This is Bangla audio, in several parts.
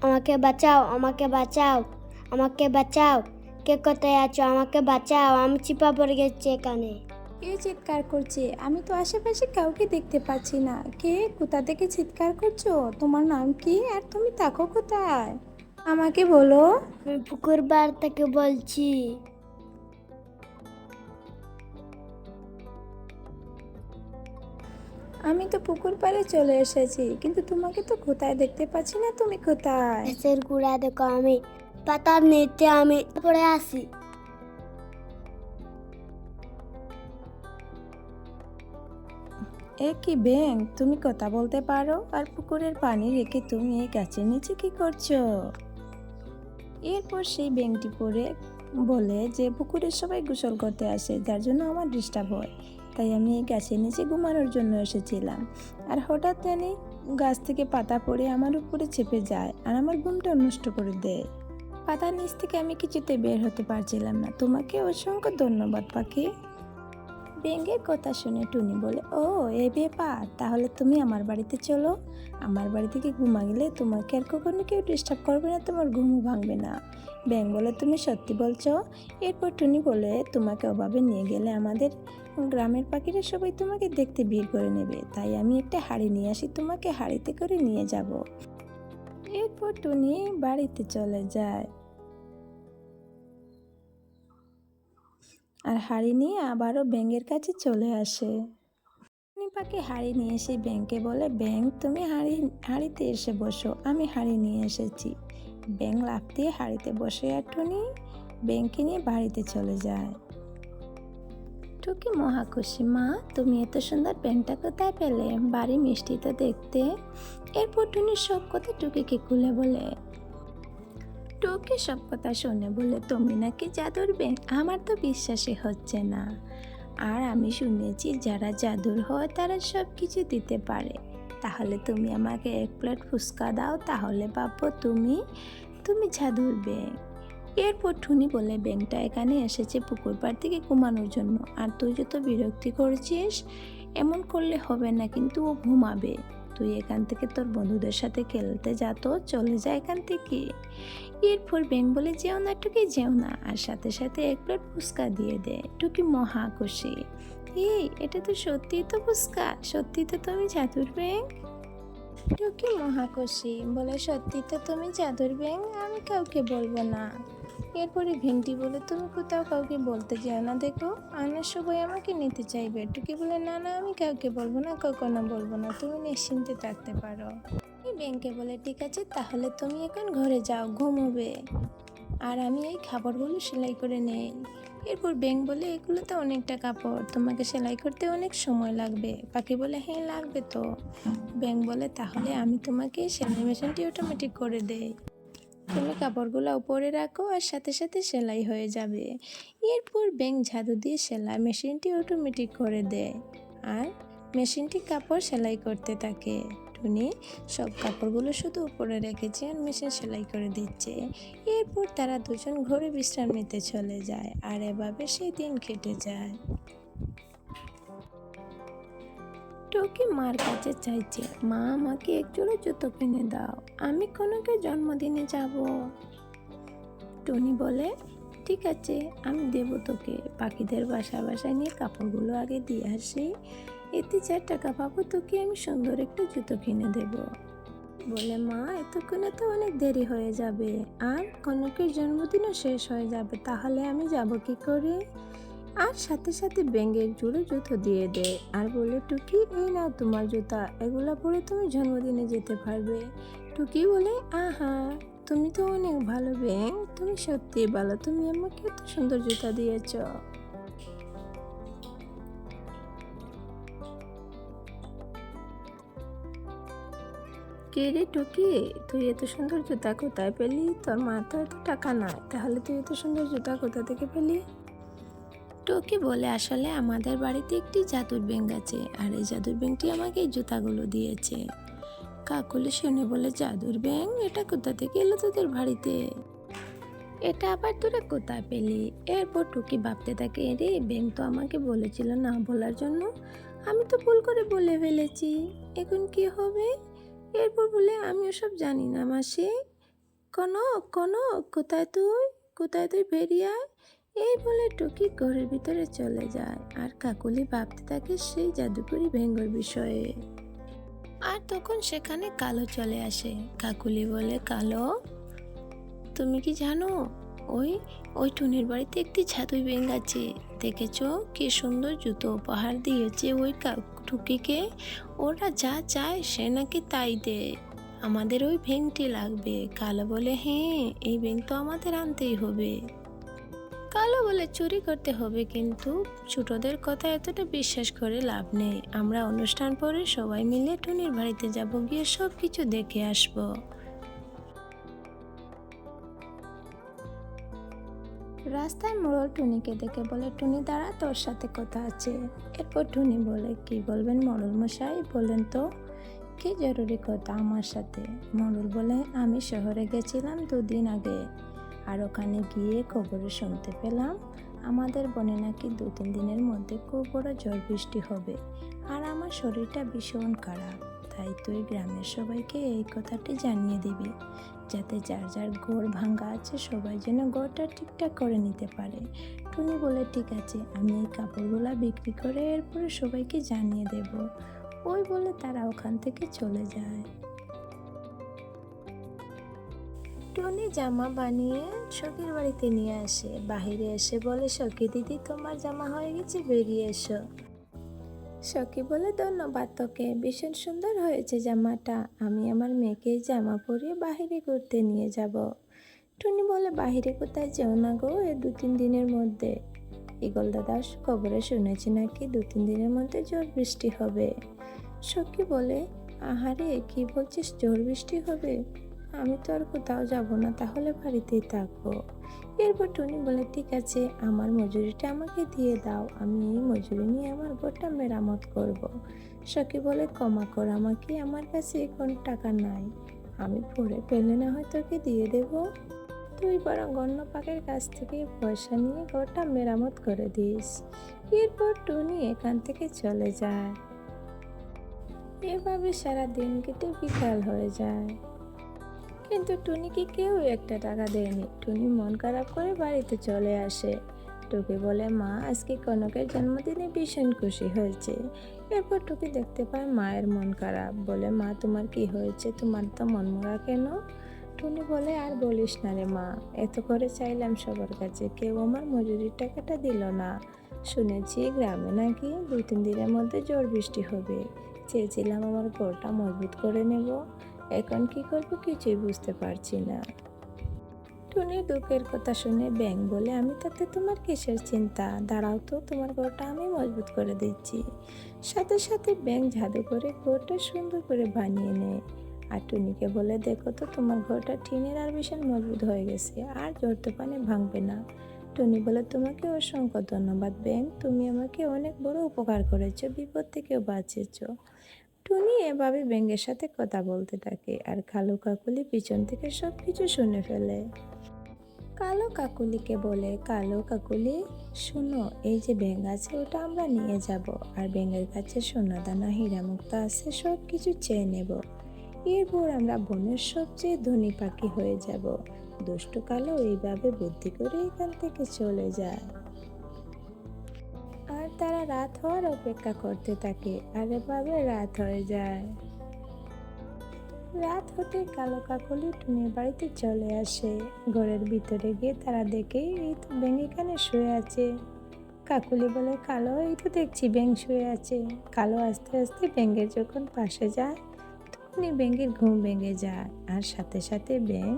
আমাকে বাঁচাও, আমাকে বাঁচাও, আমাকে বাঁচাও। কে কোথায় আছো? আমাকে বাঁচাও, আমি চিপা পড়ে গেছি এখানে। কে চিৎকার করছে? আমি তো আশেপাশে কাউকে দেখতে পাচ্ছি না। কে কোথা থেকে চিৎকার করছো? তোমার নাম কি আর তুমি থাকো কোথায়? আমাকে বলো। আমি পুকুর পাড় থেকে বলছি। আমি তো পুকুর পাড়ে চলে এসেছি, কিন্তু তোমাকে তো কোথায় দেখতে পাচ্ছি না। তুমি কোথায়? গাছের গুড়া দেখো, আমি পাতার নিচে আমি পড়ে আসি। এ কি ব্যাঙ, তুমি কথা বলতে পারো? আর পুকুরের পানি রেখে তুমি এই গাছের নিচে কি করছো? এরপর সেই ব্যাঙটি পড়ে বলে যে পুকুরের সবাই গোসল করতে আসে, যার জন্য আমার ডিস্টার্ব হয়, তাই আমি এই গাছের নিচে ঘুমানোর জন্য এসেছিলাম। আর হঠাৎ জানি গাছ থেকে পাতা পড়ে আমার উপরে চেপে যায় আর আমার ঘুমটা নষ্ট করে দেয়। পাতার নিচ থেকে আমি কিছুতে বের হতে পারছিলাম না। তোমাকে অসংখ্য ধন্যবাদ পাখি। ব্যাঙের কথা শুনে টুনি বলে, ও এই ব্যাপার, তাহলে তুমি আমার বাড়িতে চলো। আমার বাড়ি থেকে ঘুমা গেলে তোমাকে আর কখনো কেউ ডিস্টার্ব করবে না, তোমার ঘুমও ভাঙবে না। ব্যাঙ বলে, তুমি সত্যি বলছো? এরপর টুনি বলে, তোমাকে ওভাবে নিয়ে গেলে আমাদের গ্রামের পাখিরা সবাই তোমাকে দেখতে ভিড় করে নেবে, তাই আমি একটা হাঁড়ি নিয়ে আসি, তোমাকে হাঁড়িতে করে নিয়ে যাব। এরপর টুনি বাড়িতে চলে যায় আর হাঁড়ি নিয়ে আবারও ব্যাঙের কাছে চলে আসে। টুনি পাখি হাঁড়ি নিয়ে এসে ব্যাঙকে বলে, ব্যাঙ তুমি হাঁড়িতে এসে বসো, আমি হাঁড়ি নিয়ে এসেছি। ব্যাঙ লাফ দিয়ে হাঁড়িতে বসে আর টুনি ব্যাঙকে নিয়ে বাড়িতে চলে যায়। টুকি মহা খুশি, মা তুমি এত সুন্দর ব্যাঙটা কোথায় পেলে? বাড়ি মিষ্টি তো দেখতে। এরপর টুনি সব কথা টুকিকে খুলে বলে। টুকি সব কথা শুনে বলে, তুমি নাকি জাদুর ব্যাঙ? আমার তো বিশ্বাসই হচ্ছে না। আর আমি শুনেছি যারা জাদুর হয় তারা সব কিছু দিতে পারে। তাহলে তুমি আমাকে এক প্লেট ফুচকা দাও, তাহলে ভাববো তুমি তুমি জাদুর ব্যাঙ। এরপর টুনি বলে, ব্যাঙটা এখানে এসেছে পুকুর পাড় থেকে ঘুমানোর জন্য, আর তুই যত বিরক্তি করছিস এমন করলে হবে না, কিন্তু ও ঘুমাবে। তুই এখান থেকে তোর বন্ধুদের সাথে খেলতে যা, তো চলে যা এখান থেকে। এরপর ব্যাঙ বলে, যেও না টুকি, যেও না, আর সাথে সাথে এক প্লেট ফুচকা দিয়ে দেয়। টুকি মহা খুশি, এই এটা তো সত্যিই তো ফুচকা, সত্যি তো তুমি জাদুর ব্যাঙ। টুকি মহা খুশি বলে, সত্যি তো তুমি জাদুর ব্যাঙ, আমি কাউকে বলবো না। এরপরে ভেংটি বলে, তুমি কোথাও কাউকে বলতে যেও না, দেখো আনার সবাই আমাকে নিতে চাইবে। টুকি বলে, না না, আমি কাউকে বলবো না, কখনো বলবো না, তুমি নিশ্চিন্তে থাকতে পারো। ব্যাঙকে বলে, ঠিক আছে, তাহলে তুমি এখন ঘরে যাও, ঘুমোবে, আর আমি এই খাবারগুলো সেলাই করে নেই। এরপর ব্যাঙ বলে, এগুলো তো অনেকটা কাপড়, তোমাকে সেলাই করতে অনেক সময় লাগবে। পাখি বলে, হ্যাঁ লাগবে তো। ব্যাঙ বলে, তাহলে আমি তোমাকে সেলাই মেশিনটি অটোমেটিক করে দেই, তুমি কাপড়গুলো উপরে রাখো আর সাথে সাথে সেলাই হয়ে যাবে। এরপর ব্যাঙ ঝাড়ু দিয়ে সেলাই মেশিনটি অটোমেটিক করে দেয় আর মেশিনটি কাপড় সেলাই করতে থাকে। টুনি সব কাপড়গুলো শুধু উপরে রেখেছে আর মেশিন সেলাই করে দিচ্ছে। এরপর তারা দুজন ঘরে বিশ্রাম নিতে চলে যায় আর এভাবে সেই দিন কেটে যায়। টুকি মার কাছে চাইছে, মা আমাকে এক জোড়া জুতো কিনে দাও, আমি কোনোকে জন্মদিনে যাব। টুনি বলে, ঠিক আছে আমি দেবো তোকে, পাখিদের বাসায় নিয়ে কাপড়গুলো আগে দিয়ে আসি, এতে 4 টাকা পাবো, তোকে আমি সুন্দর একটা জুতো কিনে দেব। বলে, মা এতক্ষণে তো অনেক দেরি হয়ে যাবে আর কনকের জন্মদিনও শেষ হয়ে যাবে, তাহলে আমি যাব কি করে? আর সাথে সাথে ব্যাঙে এক জোড়া জুতো দিয়ে দেয় আর বলে, টুকি এই নাও তোমার জুতা, এগুলা পরে তুমি জন্মদিনে যেতে পারবে। টুকি বলে, আহা তুমি তো অনেক ভালো ব্যাঙ, তুমি সত্যিই ভালো, তুমি আমাকে এত সুন্দর জুতা দিয়েছ। কে রে টুকি, তুই এত সুন্দর জুতা কোথায় পেলি? তোর মা তো এত টাকা নয়, তাহলে তুই এত সুন্দর জুতা কোথা থেকে পেলি? টুকি বলে, আসলে আমাদের বাড়িতে একটি জাদুর ব্যাঙ আছে আর এই জাদুর ব্যাঙটি আমাকে এই জুতাগুলো দিয়েছে। কাকুলি শুনে বলে, জাদুর ব্যাঙ, এটা কোথা থেকে এলো তোদের বাড়িতে? এটা আবার তোরা কোথায় পেলি? এরপর টুকি ভাবতে থাকে, রে ব্যাঙ তো আমাকে বলেছিল না বলার জন্য, আমি তো ভুল করে বলে ফেলেছি, এখন কি হবে? এরপর বলে, আমি ওসব জানি না মাসি, কনক কনক, কোথায় তুই বেরিয়ে আয়। এই বলে টুকি ঘরের ভিতরে চলে যায়, আর কাকুলি ভাবতে থাকে সেই জাদুকরি ভেঙ্গর বিষয়ে। আর তখন সেখানে কালো চলে আসে। কাকুলি বলে, কালো, তুমি কি জানো ওই ওই টুনির বাড়িতে একটি জাদুই ব্যাঙ আছে। দেখেছো কি সুন্দর জুতো উপহার দিয়েছে ওই টুকিকে। ওরা যা চায় সে নাকি তাই দেয়। আমাদের ওই ভেঙটি লাগবে। কালো বলে, হ্যাঁ, এই ভেঙ তো আমাদের আনতেই হবে। কালো বলে, চুরি করতে হবে, কিন্তু ছোটদের কথা এতটা বিশ্বাস করে লাভ নেই। আমরা অনুষ্ঠান পরে সবাই মিলে টুনির বাড়িতে যাব, গিয়ে সব কিছু দেখে আসবো। রাস্তায় মোড়ল টুনিকে দেখে বলে, টুনি দাঁড়া, তোর সাথে কথা আছে। এরপর টুনি বলে, কি বলবেন মোড়ল মশাই, বলেন তো, কি জরুরি কথা আমার সাথে। মোড়ল বলে, আমি শহরে গেছিলাম 2 দিন আগে, আর ওখানে গিয়ে খবরে শুনতে পেলাম আমাদের বনে নাকি 2-3 দিনের মধ্যে খুব বড় ঝড় বৃষ্টি হবে, আর আমার শরীরটা ভীষণ খারাপ। তাই তুই গ্রামের সবাইকে এই কথাটি জানিয়ে দিবি, যাতে যার যার ঘর ভাঙা আছে সবাই যেন ঘরটা ঠিকঠাক করে নিতে পারে। টুনি বলে, ঠিক আছে, আমি এই কাপড়গুলা বিক্রি করে এরপরে সবাইকে জানিয়ে দেব। ওই বলে তারা ওখান থেকে চলে যায়। টুনি জামা বানিয়ে সখীর বাড়িতে নিয়ে আসে। বাহিরে এসে বলে, সখী দিদি, তোমার জামা হয়ে গেছে, বেরিয়ে এসো। সখী বলে, ধন্যবাদ তোকে, ভীষণ সুন্দর হয়েছে জামাটা। আমি আমার মেয়েকে এই জামা পরিয়ে বাহিরে ঘুরতে নিয়ে যাব। টুনি বলে, বাহিরে কোথায় যেও না গো, 2-3 দিনের মধ্যে। ইগল দাদা খবরে শুনেছি নাকি 2-3 দিনের মধ্যে ঝড় বৃষ্টি হবে। সখী বলে, আহারে, কি বলছিস, ঝড় বৃষ্টি হবে? আমি তো আর কোথাও যাব না, তাহলে বাড়িতেই থাকবো। এরপর টুনি বলে, ঠিক আছে, আমার মজুরিটা আমাকে দিয়ে দাও, আমি এই মজুরি নিয়ে আমার ঘরটা মেরামত করব। সখী বলে, ক্ষমা কর আমাকে, আমার কাছে এখন টাকা নাই, আমি পরে পেলে না হয় তোকে দিয়ে দেব। তুই বরং অন্য পাকের কাছ থেকে পয়সা নিয়ে ঘরটা মেরামত করে দিস। এরপর টুনি এখান থেকে চলে যায়। এভাবে সারা দিন কেটে বিকাল হয়ে যায়, কিন্তু টুনিকে কেউ একটা টাকা দেয়নি। টুনি মন খারাপ করে বাড়িতে চলে আসে। টুকি বলে, মা, আজকে কনকের জন্মদিনে ভীষণ খুশি হয়েছে। এরপর টুকি দেখতে পায় মায়ের মন খারাপ। বলে, মা, তোমার কি হয়েছে, তোমার তো মন মরা কেন? টুনি বলে, আর বলিস না রে মা, এত করে চাইলাম সবার কাছে, কেউ আমার মজুরির টাকাটা দিল না। শুনেছি গ্রামে নাকি 2-3 দিনের মধ্যে ঝড় বৃষ্টি হবে। চেয়েছিলাম আমার ঘরটা মজবুত করে নেব, এখন কি করব কিছুই বুঝতে পারছি না। টুনির দুঃখের কথা শুনে ব্যাঙ বলে, আমি তাতে তোমার কিসের চিন্তা, দাঁড়াও তো, তোমার ঘরটা আমি মজবুত করে দিচ্ছি। সাথে সাথে ব্যাঙ জাদু করে ঘরটা সুন্দর করে বানিয়ে নেয়। আর টুনিকে বলে, দেখো তো, তোমার ঘরটা টিনের আর ভীষণ মজবুত হয়ে গেছে, আর ঝড় তুফানে ভাঙবে না। টুনি বলে, তোমাকে অসংখ্য ধন্যবাদ ব্যাঙ, তুমি আমাকে অনেক বড় উপকার করেছো, বিপদ থেকেও বাঁচিয়েছো। টুনি এভাবে ব্যাঙের সাথে কথা বলতে থাকে, আর কালো কাকুলি পিছন থেকে সব কিছু শুনে ফেলে। কালো কাকুলিকে বলে, কালো কাকুলি, শোনো, এই যে ব্যাঙ আছে ওটা আমরা নিয়ে যাব, আর ব্যাঙের কাছে সোনা দানা হীরা মুক্তা আছে, সব কিছু চেয়ে নেব। এরপর আমরা বনের সবচেয়ে ধনী পাখি হয়ে যাব। দুষ্টু কালো এইভাবে বুদ্ধি করে এখান থেকে চলে যায়। আর তারা রাত হওয়ার অপেক্ষা করতে থাকে, আর এভাবে রাত হয়ে যায়। রাত হতে কালো কাকলি টুনির বাড়িতে চলে আসে। ঘরের ভিতরে গিয়ে তারা দেখে, এই তো ব্যাঙ এখানে শুয়ে আছে। কাকুলি বলে, কালো, এই তো দেখছি ব্যাঙ শুয়ে আছে। কালো আস্তে আস্তে ব্যাঙের যখন পাশে যায়, তখনই ব্যাঙের ঘুম ভেঙে যায়, আর সাথে সাথে ব্যাঙ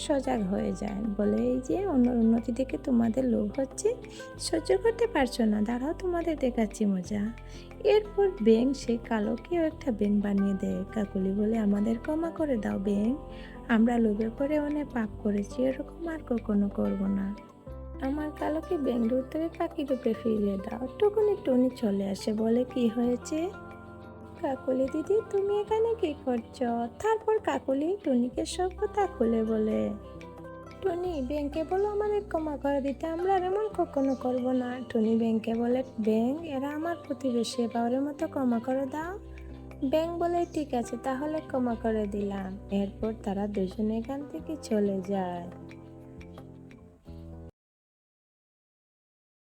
সজাগ হয়ে যায়। বলে, এই যে অন্যর উন্নতি দেখে তোমাদের লোভ হচ্ছে, সহ্য করতে পারছো না, দাঁড়াও, তোমাদের দেখাচ্ছি মজা। এরপর ব্যাঙ সে কালোকেও একটা ব্যাঙ বানিয়ে দেয়। কাকুলি বলে, আমাদের ক্ষমা করে দাও ব্যাঙ, আমরা লোভে পড়ে অনেক পাপ করেছি, এরকম আর কখনো করবো না। আমার কালোকে ব্যাঙ রূপ থেকে পাখি রূপে ফিরিয়ে দাও। টুকুনি টুনি চলে আসে, বলে, কি হয়েছে? কাকুলি দিদি, তুমি এখানে কি করছো? তারপর কাকুলি টুনিকে সব কথা খুলে বলে। টুনি, ব্যাঙকে বলো আমাদের ক্ষমা করে দিতে, আমরা আর এমন কখনো করবো না। টুনি ব্যাঙকে বলে, ব্যাঙ, এরা আমার প্রতিবেশী, এবার ওর মতো ক্ষমা করে দাও। ব্যাঙ বলে ঠিক আছে, তাহলে ক্ষমা করে দিলাম। এরপর তারা দুজনে এখান থেকে চলে যায়।